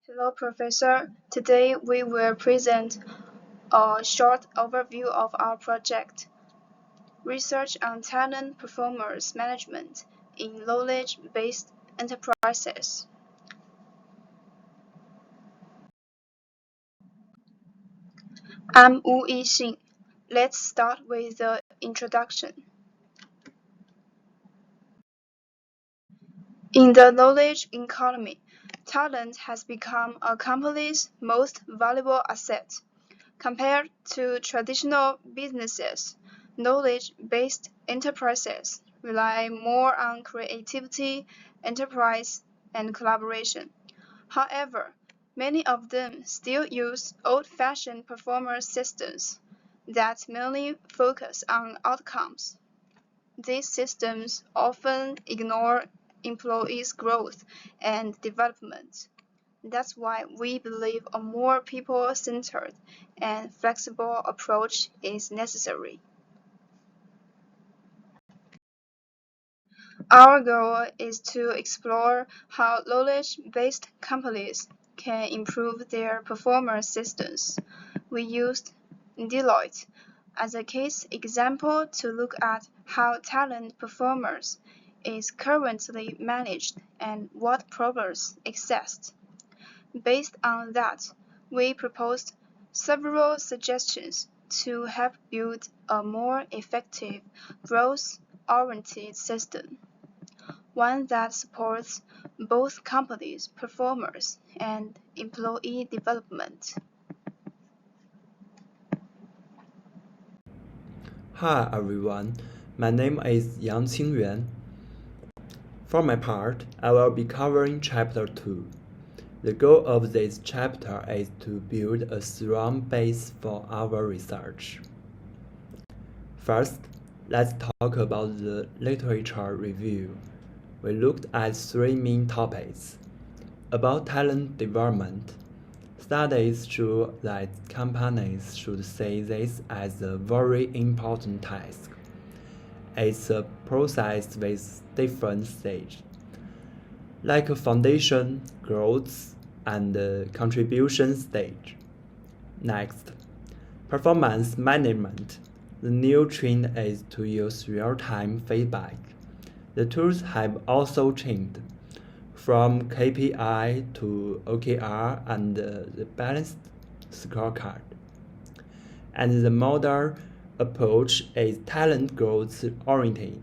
Hello, Professor. Today we will present a short overview of our project, Research on Talent Performance Management in Knowledge-Based Enterprises. I'm WUYIXIN. Let's start with the introduction. In the knowledge economy, talent has become a company's most valuable asset. Compared to traditional businesses, knowledge-based enterprises rely more on creativity, enterprise, and collaboration. However, many of them still use old-fashioned performance systems that mainly focus on outcomes. These systems often ignore employees' growth and development. That's why we believe a more people-centered and flexible approach is necessary. Our goal is to explore how knowledge-based companies can improve their performance systems. We used Deloitte as a case example to look at how talent performance is currently managed and what problems exist. Based on that, we proposed several suggestions to help build a more effective, growth-oriented system, one that supports both companies' performance and employee development. Hi everyone, my name is QINGYUAN. For my part, I will be covering Chapter 2. The goal of this chapter is to build a strong base for our research. First, let's talk about the literature review. We looked at three main topics. About talent development, studies show that companies should see this as a very important task. It's a process with different stages, like a foundation, growth, and contribution stage. Next, performance management. The new trend is to use real-time feedback. The tools have also changed, from KPI to OKR and the balanced scorecard. And the modern approach is talent growth oriented.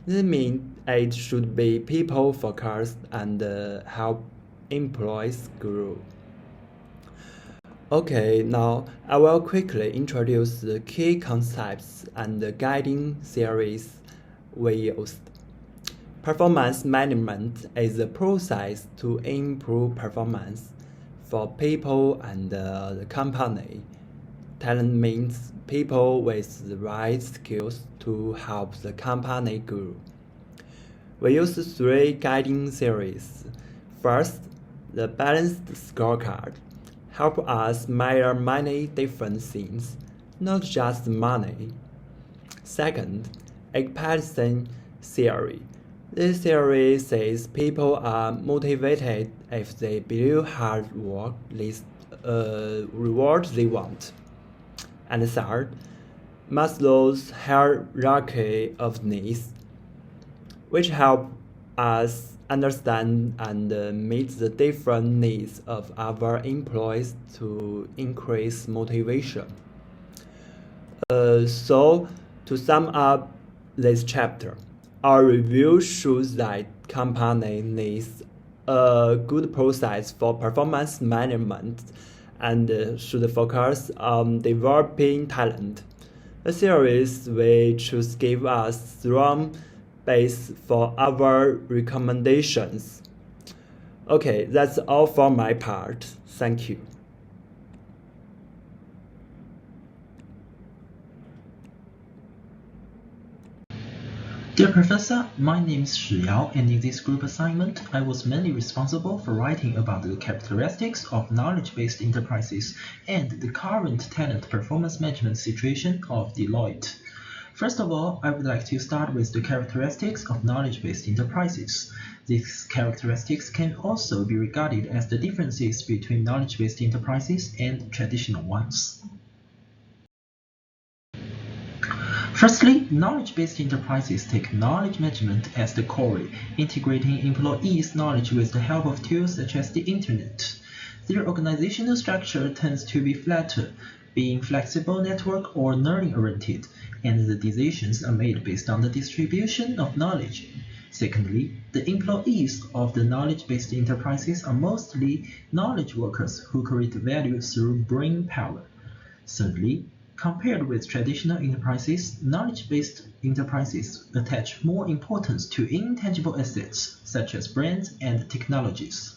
This means it should be people focused and help employees grow. Okay, now I will quickly introduce the key concepts and the guiding theories we used. Performance management is a process to improve performance for people and the company. Talent means people with the right skills to help the company grow. We use three guiding theories. First, the balanced scorecard help us measure many different things, not just money. Second, XUEQING theory. This theory says people are motivated if they believe hard work leads reward they want. And third, Maslow's hierarchy of needs, which help us understand and meet the different needs of our employees to increase motivation. So, to sum up this chapter, our review shows that company needs a good process for performance management and should focus on developing talent. The series we choose give us strong base for our recommendations. Okay, that's all for my part. Thank you. Dear Professor, my name is Shi Yao, and in this group assignment, I was mainly responsible for writing about the characteristics of knowledge-based enterprises and the current talent performance management situation of Deloitte. First of all, I would like to start with the characteristics of knowledge-based enterprises. These characteristics can also be regarded as the differences between knowledge-based enterprises and traditional ones. Firstly, knowledge-based enterprises take knowledge management as the core, integrating employees' knowledge with the help of tools such as the Internet. Their organizational structure tends to be flatter, being flexible network or learning-oriented, and the decisions are made based on the distribution of knowledge. Secondly, the employees of the knowledge-based enterprises are mostly knowledge workers who create value through brain power. Thirdly, compared with traditional enterprises, knowledge-based enterprises attach more importance to intangible assets such as brands and technologies.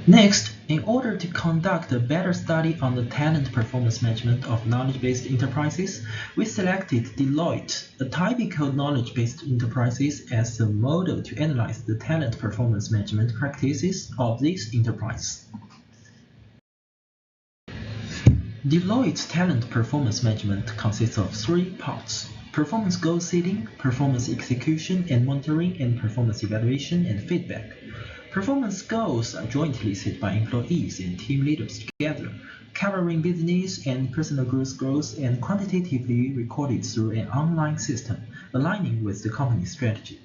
Next, in order to conduct a better study on the talent performance management of knowledge-based enterprises, we selected Deloitte, a typical knowledge-based enterprises, as a model to analyze the talent performance management practices of this enterprise. Deloitte's talent performance management consists of three parts: performance goal setting, performance execution and monitoring, and performance evaluation and feedback. Performance goals are jointly set by employees and team leaders together, covering business and personal growth goals and quantitatively recorded through an online system, aligning with the company's strategy.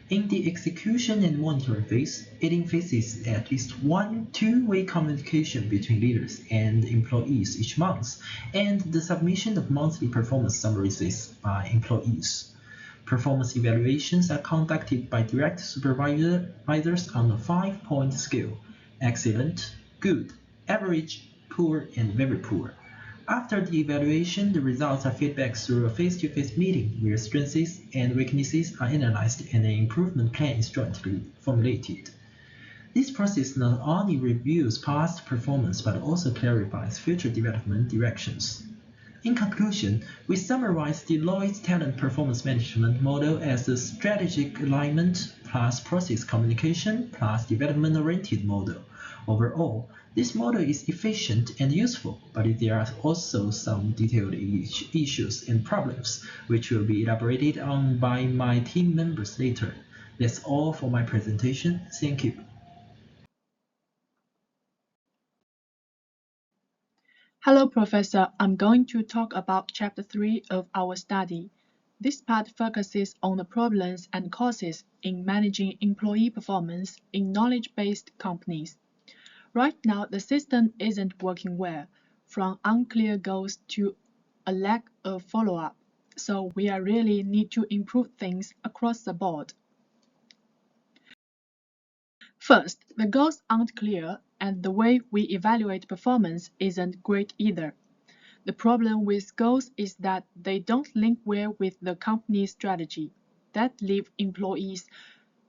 In the execution and monitoring phase, it emphasizes at least one two-way communication between leaders and employees each month, and the submission of monthly performance summaries by employees. Performance evaluations are conducted by direct supervisors on a 5-point scale: excellent, good, average, poor, and very poor. After the evaluation, the results are feedback through a face-to-face meeting where strengths and weaknesses are analyzed and an improvement plan is jointly formulated. This process not only reviews past performance but also clarifies future development directions. In conclusion, we summarize Deloitte's talent performance management model as a strategic alignment plus process communication plus development-oriented model. Overall, this model is efficient and useful, but there are also some detailed issues and problems, which will be elaborated on by my team members later. That's all for my presentation. Thank you. Hello, Professor. I'm going to talk about Chapter 3 of our study. This part focuses on the problems and causes in managing employee performance in knowledge-based companies. Right now, the system isn't working well, from unclear goals to a lack of follow-up, so we really need to improve things across the board. First, the goals aren't clear, and the way we evaluate performance isn't great either. The problem with goals is that they don't link well with the company's strategy. That leaves employees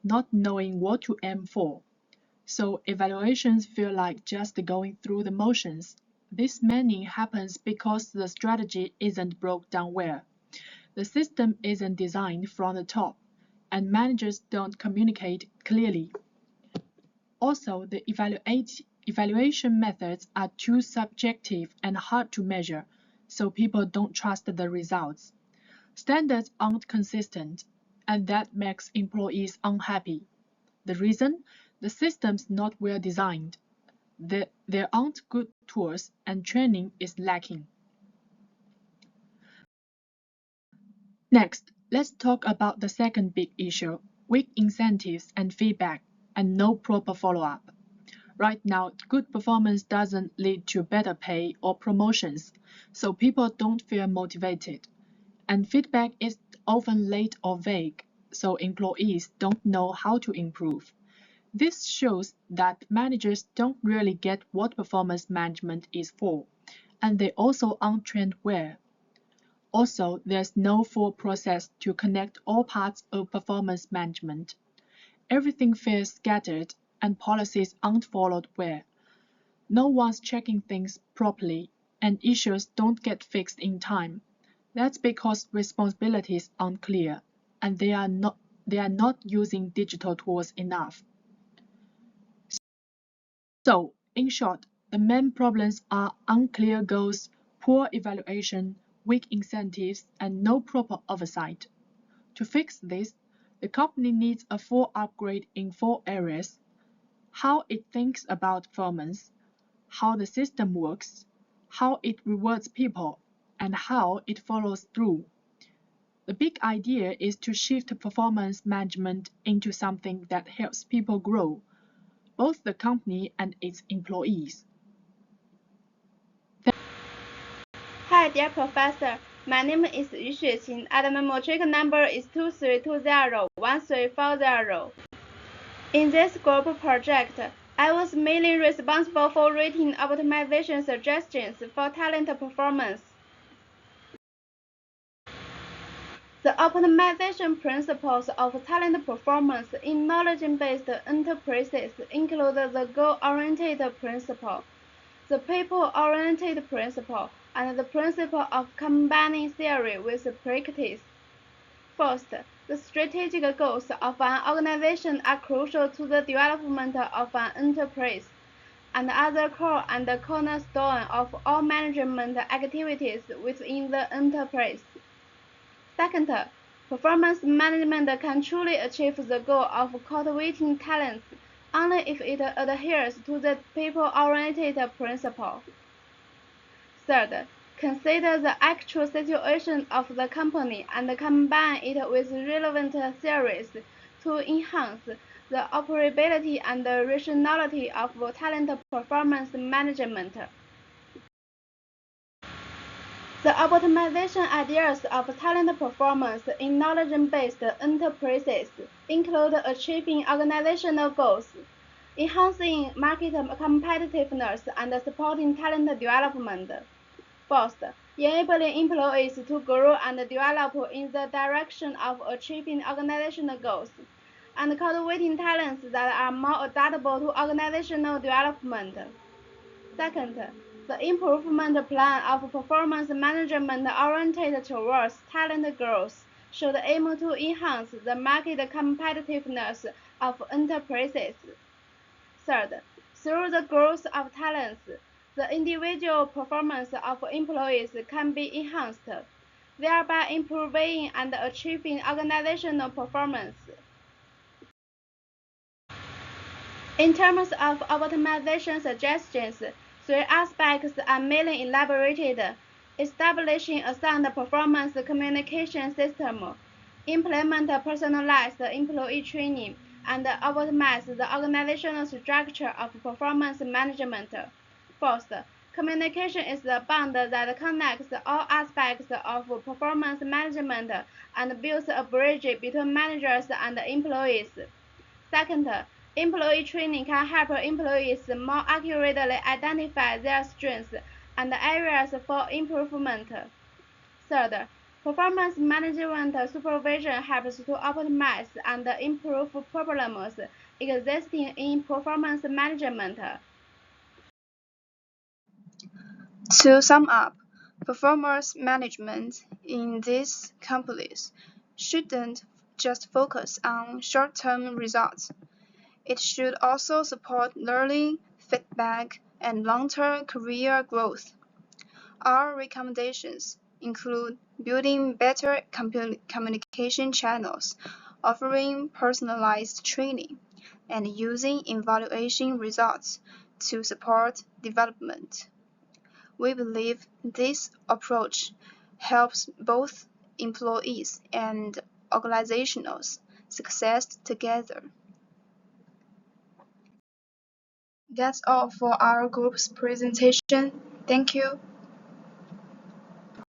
not knowing what to aim for. So evaluations feel like just going through the motions. This mainly happens because the strategy isn't broken down well. The system isn't designed from the top, and managers don't communicate clearly. Also, the evaluation methods are too subjective and hard to measure, so people don't trust the results. Standards aren't consistent, and that makes employees unhappy. The reason? The system's not well designed. There aren't good tools, and training is lacking. Next, let's talk about the second big issue: weak incentives and feedback, and no proper follow-up. Right now, good performance doesn't lead to better pay or promotions, so people don't feel motivated. And feedback is often late or vague, so employees don't know how to improve. This shows that managers don't really get what performance management is for, and they also aren't trained well. Also, there's no full process to connect all parts of performance management. Everything feels scattered, and policies aren't followed well. No one's checking things properly, and issues don't get fixed in time. That's because responsibilities aren't clear, and they are not using digital tools enough. So, in short, the main problems are unclear goals, poor evaluation, weak incentives, and no proper oversight. To fix this, the company needs a full upgrade in 4 areas: how it thinks about performance, how the system works, how it rewards people, and how it follows through. The big idea is to shift performance management into something that helps people grow, both the company and its employees. Hi, dear professor. My name is YIXIN and my matric number is 23201340. In this group project, I was mainly responsible for writing optimization suggestions for talent performance. The optimization principles of talent performance in knowledge-based enterprises include the goal-oriented principle, the people-oriented principle, and the principle of combining theory with practice. First, the strategic goals of an organization are crucial to the development of an enterprise, and are the core and cornerstone of all management activities within the enterprise. Second, performance management can truly achieve the goal of cultivating talents only if it adheres to the people-oriented principle. Third, consider the actual situation of the company and combine it with relevant theories to enhance the operability and rationality of talent performance management. The optimization ideas of talent performance in knowledge-based enterprises include achieving organizational goals, enhancing market competitiveness, and supporting talent development. First, enabling employees to grow and develop in the direction of achieving organizational goals, and cultivating talents that are more adaptable to organizational development. Second, the improvement plan of performance management oriented towards talent growth should aim to enhance the market competitiveness of enterprises. Third, through the growth of talents, the individual performance of employees can be enhanced, thereby improving and achieving organizational performance. In terms of optimization suggestions, 3 aspects are mainly elaborated: establishing a sound performance communication system, implement personalized employee training, and optimize the organizational structure of performance management. First, communication is the bond that connects all aspects of performance management and builds a bridge between managers and employees. Second, employee training can help employees more accurately identify their strengths and areas for improvement. Third, performance management supervision helps to optimize and improve problems existing in performance management. To sum up, performance management in these companies shouldn't just focus on short-term results. It should also support learning, feedback, and long-term career growth. Our recommendations include building better communication channels, offering personalized training, and using evaluation results to support development. We believe this approach helps both employees and organizations success together. That's all for our group's presentation. Thank you.